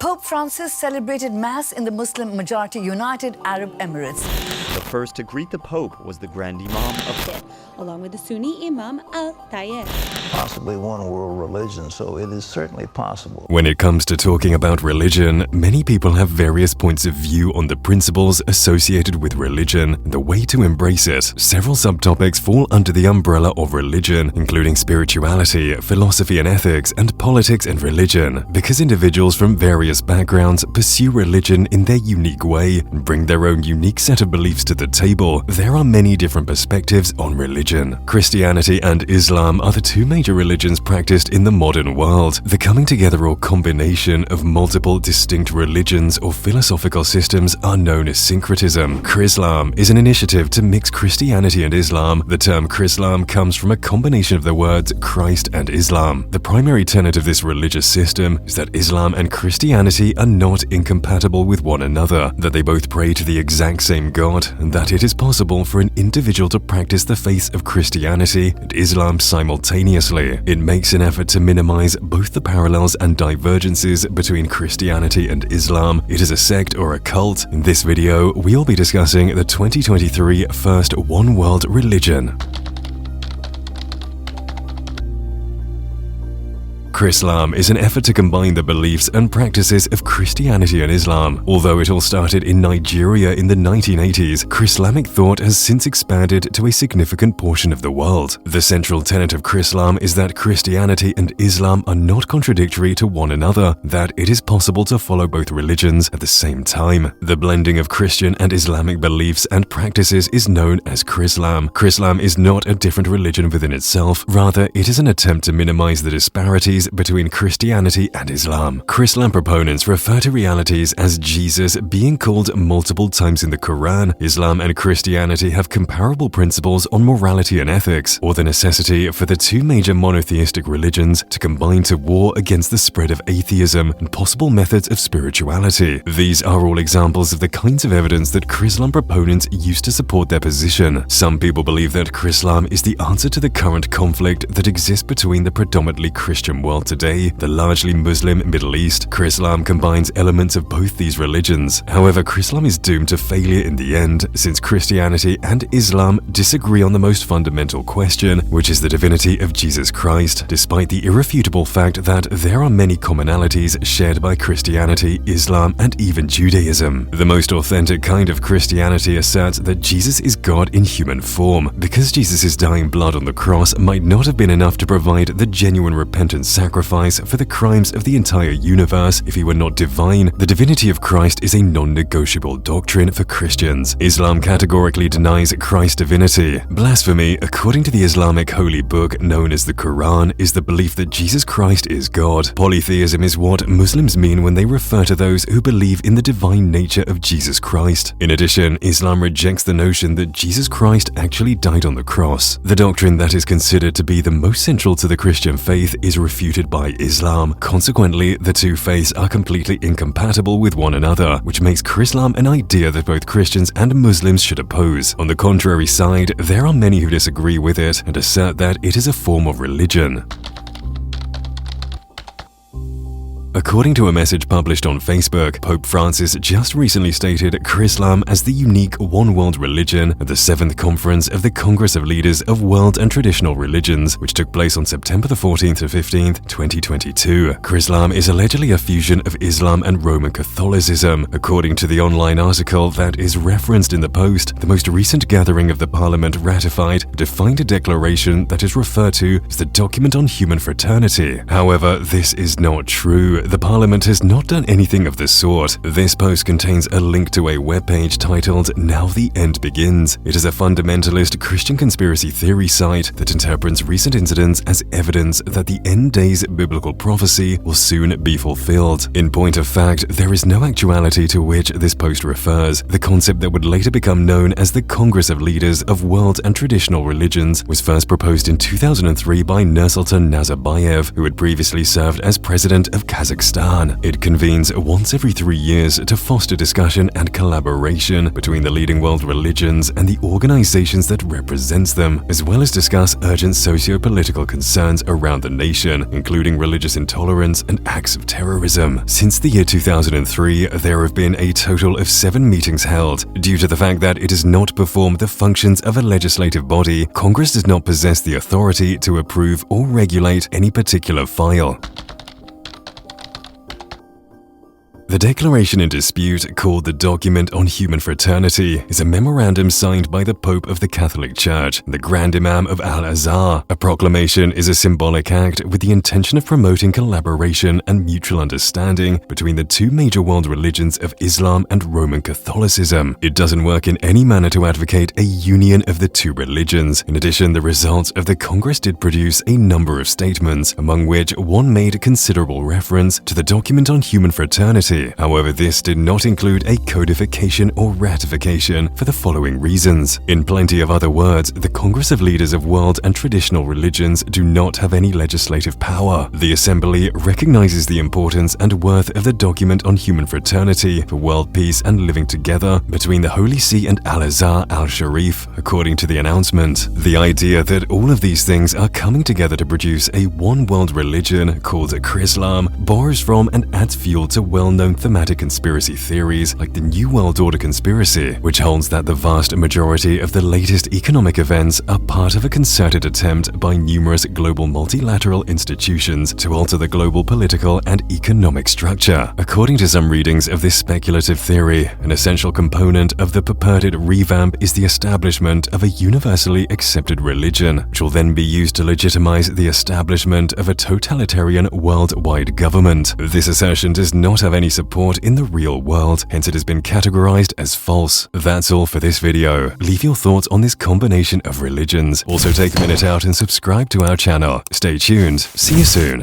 Pope Francis celebrated Mass in the Muslim-majority United Arab Emirates. The first to greet the Pope was the Grand Imam of along with the Sunni Imam al-Tayeb. Possibly one world religion, so it is certainly possible. When it comes to talking about religion, many people have various points of view on the principles associated with religion and the way to embrace it. Several subtopics fall under the umbrella of religion, including spirituality, philosophy and ethics, and politics and religion. Because individuals from various backgrounds pursue religion in their unique way and bring their own unique set of beliefs to the table, there are many different perspectives on religion. Christianity and Islam are the two major religions practiced in the modern world. The coming together or combination of multiple distinct religions or philosophical systems are known as syncretism. Chrislam is an initiative to mix Christianity and Islam. The term Chrislam comes from a combination of the words Christ and Islam. The primary tenet of this religious system is that Islam and Christianity are not incompatible with one another, that they both pray to the exact same God, and that it is possible for an individual to practice the faiths of Christianity and Islam simultaneously. It makes an effort to minimize both the parallels and divergences between Christianity and Islam. It is a sect or a cult. In this video, we'll be discussing the 2023 first one world religion. Chrislam is an effort to combine the beliefs and practices of Christianity and Islam. Although it all started in Nigeria in the 1980s, Chrislamic thought has since expanded to a significant portion of the world. The central tenet of Chrislam is that Christianity and Islam are not contradictory to one another, that it is possible to follow both religions at the same time. The blending of Christian and Islamic beliefs and practices is known as Chrislam. Chrislam is not a different religion within itself, rather it is an attempt to minimize the disparities between Christianity and Islam. Chrislam proponents refer to realities as Jesus being called multiple times in the Quran. Islam and Christianity have comparable principles on morality and ethics, or the necessity for the two major monotheistic religions to combine to war against the spread of atheism and possible methods of spirituality. These are all examples of the kinds of evidence that Chrislam proponents use to support their position. Some people believe that Chrislam is the answer to the current conflict that exists between the predominantly Christian world today, the largely Muslim Middle East. Chrislam combines elements of both these religions. However, Chrislam is doomed to failure in the end, since Christianity and Islam disagree on the most fundamental question, which is the divinity of Jesus Christ, despite the irrefutable fact that there are many commonalities shared by Christianity, Islam, and even Judaism. The most authentic kind of Christianity asserts that Jesus is God in human form, because Jesus' dying blood on the cross might not have been enough to provide the genuine repentant sacrifice for the crimes of the entire universe if he were not divine. The divinity of Christ is a non-negotiable doctrine for Christians. Islam categorically denies Christ's divinity. Blasphemy, according to the Islamic holy book known as the Quran, is the belief that Jesus Christ is God. Polytheism is what Muslims mean when they refer to those who believe in the divine nature of Jesus Christ. In addition, Islam rejects the notion that Jesus Christ actually died on the cross. The doctrine that is considered to be the most central to the Christian faith is refuted by Islam. Consequently, the two faiths are completely incompatible with one another, which makes Chrislam an idea that both Christians and Muslims should oppose. On the contrary side, there are many who disagree with it and assert that it is a form of religion. According to a message published on Facebook, Pope Francis just recently stated Chrislam as the unique one-world religion at the 7th Conference of the Congress of Leaders of World and Traditional Religions, which took place on September 14th to 15th, 2022. Chrislam is allegedly a fusion of Islam and Roman Catholicism. According to the online article that is referenced in the post, the most recent gathering of the Parliament ratified a defined declaration that is referred to as the Document on Human Fraternity. However, this is not true. The Parliament has not done anything of the sort. This post contains a link to a webpage titled Now the End Begins. It is a fundamentalist Christian conspiracy theory site that interprets recent incidents as evidence that the end days biblical prophecy will soon be fulfilled. In point of fact, there is no actuality to which this post refers. The concept that would later become known as the Congress of Leaders of World and Traditional Religions was first proposed in 2003 by Nursultan Nazarbayev, who had previously served as president of Kazakhstan. Kazakhstan. It convenes once every 3 years to foster discussion and collaboration between the leading world religions and the organizations that represents them, as well as discuss urgent socio-political concerns around the nation, including religious intolerance and acts of terrorism. Since the year 2003, there have been a total of 7 meetings held. Due to the fact that it does not perform the functions of a legislative body, Congress does not possess the authority to approve or regulate any particular file. The declaration in dispute, called the Document on Human Fraternity, is a memorandum signed by the Pope of the Catholic Church, the Grand Imam of Al-Azhar. A proclamation is a symbolic act with the intention of promoting collaboration and mutual understanding between the two major world religions of Islam and Roman Catholicism. It doesn't work in any manner to advocate a union of the two religions. In addition, the results of the Congress did produce a number of statements, among which one made considerable reference to the Document on Human Fraternity. However, this did not include a codification or ratification for the following reasons. In plenty of other words, the Congress of Leaders of World and Traditional Religions do not have any legislative power. The Assembly recognizes the importance and worth of the Document on Human Fraternity for world peace and living together between the Holy See and Al-Azhar al-Sharif, according to the announcement. The idea that all of these things are coming together to produce a one-world religion called Chrislam borrows from and adds fuel to well-known thematic conspiracy theories like the New World Order conspiracy, which holds that the vast majority of the latest economic events are part of a concerted attempt by numerous global multilateral institutions to alter the global political and economic structure. According to some readings of this speculative theory, an essential component of the purported revamp is the establishment of a universally accepted religion, which will then be used to legitimize the establishment of a totalitarian worldwide government. This assertion does not have any support in the real world, hence it has been categorized as false. That's all for this video. Leave your thoughts on this combination of religions. Also take a minute out and subscribe to our channel. Stay tuned. See you soon.